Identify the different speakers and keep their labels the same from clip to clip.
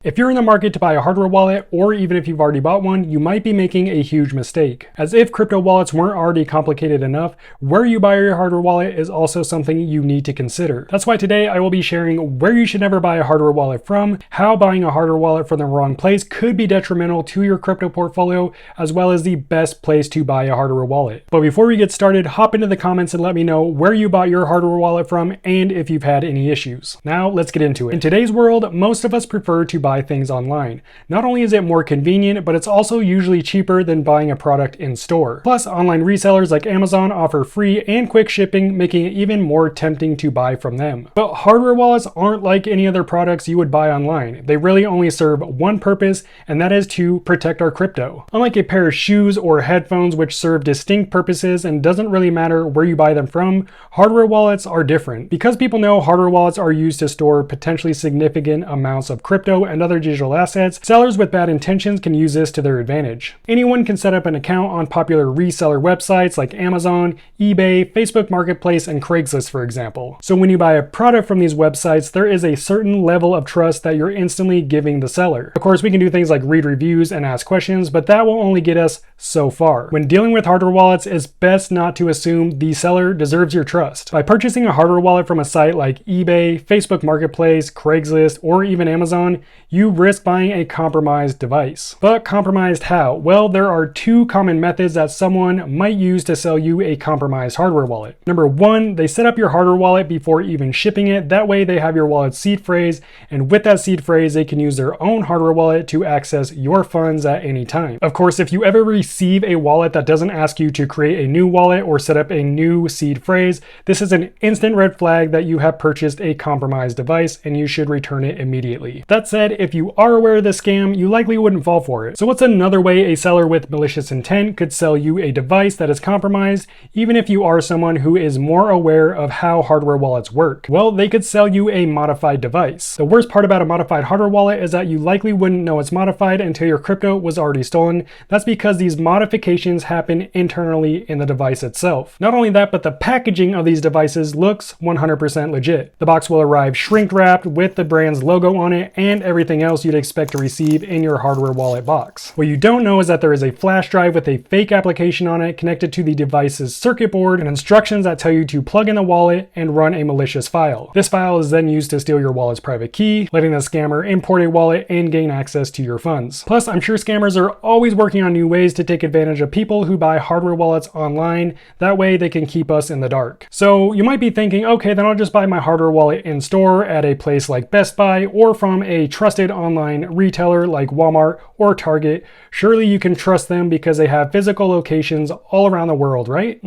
Speaker 1: If you're in the market to buy a hardware wallet, or even if you've already bought one, you might be making a huge mistake. As if crypto wallets weren't already complicated enough, where you buy your hardware wallet is also something you need to consider. That's why today I will be sharing where you should never buy a hardware wallet from, how buying a hardware wallet from the wrong place could be detrimental to your crypto portfolio, as well as the best place to buy a hardware wallet. But before we get started, hop into the comments and let me know where you bought your hardware wallet from and if you've had any issues. Now let's get into it. In today's world, most of us prefer to buy things online. Not only is it more convenient, but it's also usually cheaper than buying a product in store. Plus, online resellers like Amazon offer free and quick shipping, making it even more tempting to buy from them. But hardware wallets aren't like any other products you would buy online. They really only serve one purpose, and that is to protect our crypto. Unlike a pair of shoes or headphones, which serve distinct purposes and doesn't really matter where you buy them from, hardware wallets are different. Because people know hardware wallets are used to store potentially significant amounts of crypto and other digital assets, sellers with bad intentions can use this to their advantage. Anyone can set up an account on popular reseller websites like Amazon, eBay, Facebook Marketplace, and Craigslist, for example. So when you buy a product from these websites, there is a certain level of trust that you're instantly giving the seller. Of course, we can do things like read reviews and ask questions, but that will only get us so far. When dealing with hardware wallets, it's best not to assume the seller deserves your trust. By purchasing a hardware wallet from a site like eBay, Facebook Marketplace, Craigslist, or even Amazon, you risk buying a compromised device. But compromised how? Well, there are two common methods that someone might use to sell you a compromised hardware wallet. Number one, they set up your hardware wallet before even shipping it. That way they have your wallet's seed phrase, and with that seed phrase, they can use their own hardware wallet to access your funds at any time. Of course, if you ever receive a wallet that doesn't ask you to create a new wallet or set up a new seed phrase, this is an instant red flag that you have purchased a compromised device and you should return it immediately. That said, if you are aware of the scam, you likely wouldn't fall for it. So what's another way a seller with malicious intent could sell you a device that is compromised, even if you are someone who is more aware of how hardware wallets work? Well, they could sell you a modified device. The worst part about a modified hardware wallet is that you likely wouldn't know it's modified until your crypto was already stolen. That's because these modifications happen internally in the device itself. Not only that, but the packaging of these devices looks 100% legit. The box will arrive shrink wrapped with the brand's logo on it and everything else you'd expect to receive in your hardware wallet box. What you don't know is that there is a flash drive with a fake application on it connected to the device's circuit board and instructions that tell you to plug in the wallet and run a malicious file. This file is then used to steal your wallet's private key, letting the scammer import a wallet and gain access to your funds. Plus, I'm sure scammers are always working on new ways to take advantage of people who buy hardware wallets online. That way they can keep us in the dark. So you might be thinking, okay, then I'll just buy my hardware wallet in store at a place like Best Buy or from a trusted online retailer like Walmart or Target. Surely you can trust them because they have physical locations all around the world, right?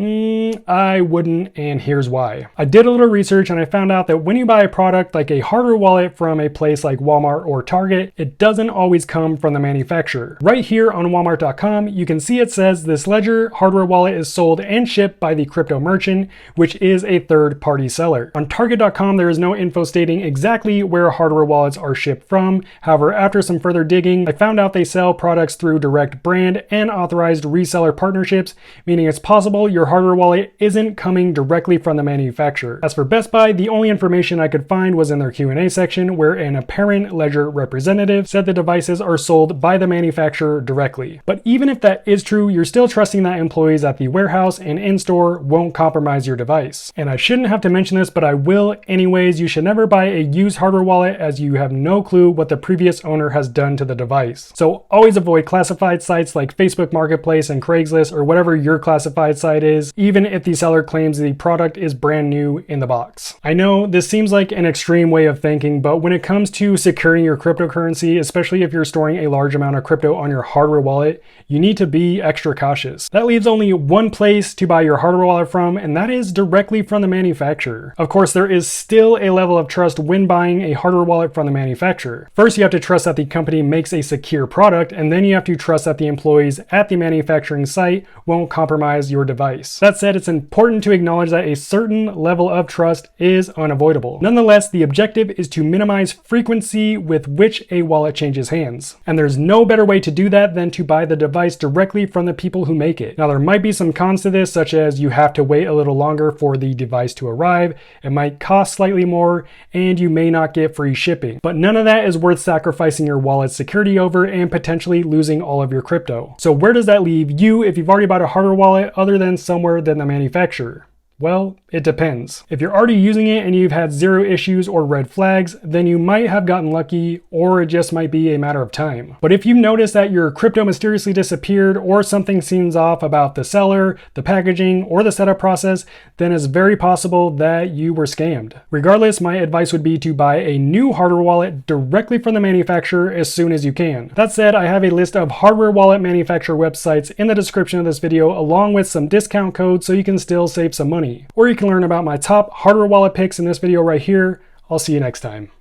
Speaker 1: I wouldn't, and here's why. I did a little research and I found out that when you buy a product like a hardware wallet from a place like Walmart or Target, it doesn't always come from the manufacturer. Right here on Walmart.com, you can see it says this Ledger hardware wallet is sold and shipped by the crypto merchant, which is a third-party seller. On Target.com, there is no info stating exactly where hardware wallets are shipped from. However, after some further digging, I found out they sell products through direct brand and authorized reseller partnerships, meaning it's possible your hardware wallet isn't coming directly from the manufacturer. As for Best Buy, the only information I could find was in their Q&A section, where an apparent Ledger representative said the devices are sold by the manufacturer directly. But even if that is true, you're still trusting that employees at the warehouse and in-store won't compromise your device. And I shouldn't have to mention this, but I will anyways. You should never buy a used hardware wallet, as you have no clue what the previous owner has done to the device. So always avoid classified sites like Facebook Marketplace and Craigslist or whatever your classified site is, even if the seller claims the product is brand new in the box. I know this seems like an extreme way of thinking, but when it comes to securing your cryptocurrency, especially if you're storing a large amount of crypto on your hardware wallet, you need to be extra cautious. That leaves only one place to buy your hardware wallet from, and that is directly from the manufacturer. Of course, there is still a level of trust when buying a hardware wallet from the manufacturer. First, you have to trust that the company makes a secure product, and then you have to trust that the employees at the manufacturing site won't compromise your device. That said, it's important to acknowledge that a certain level of trust is unavoidable. Nonetheless, the objective is to minimize frequency with which a wallet changes hands. And there's no better way to do that than to buy the device directly from the people who make it. Now, there might be some cons to this, such as you have to wait a little longer for the device to arrive, it might cost slightly more, and you may not get free shipping. But none of that is worth sacrificing your wallet's security over and potentially losing all of your crypto. So where does that leave you if you've already bought a hardware wallet other than somewhere than the manufacturer? Well, it depends. If you're already using it and you've had zero issues or red flags, then you might have gotten lucky, or it just might be a matter of time. But if you notice that your crypto mysteriously disappeared or something seems off about the seller, the packaging, or the setup process, then it's very possible that you were scammed. Regardless, my advice would be to buy a new hardware wallet directly from the manufacturer as soon as you can. That said, I have a list of hardware wallet manufacturer websites in the description of this video, along with some discount codes so you can still save some money. Or you can learn about my top hardware wallet picks in this video right here. I'll see you next time.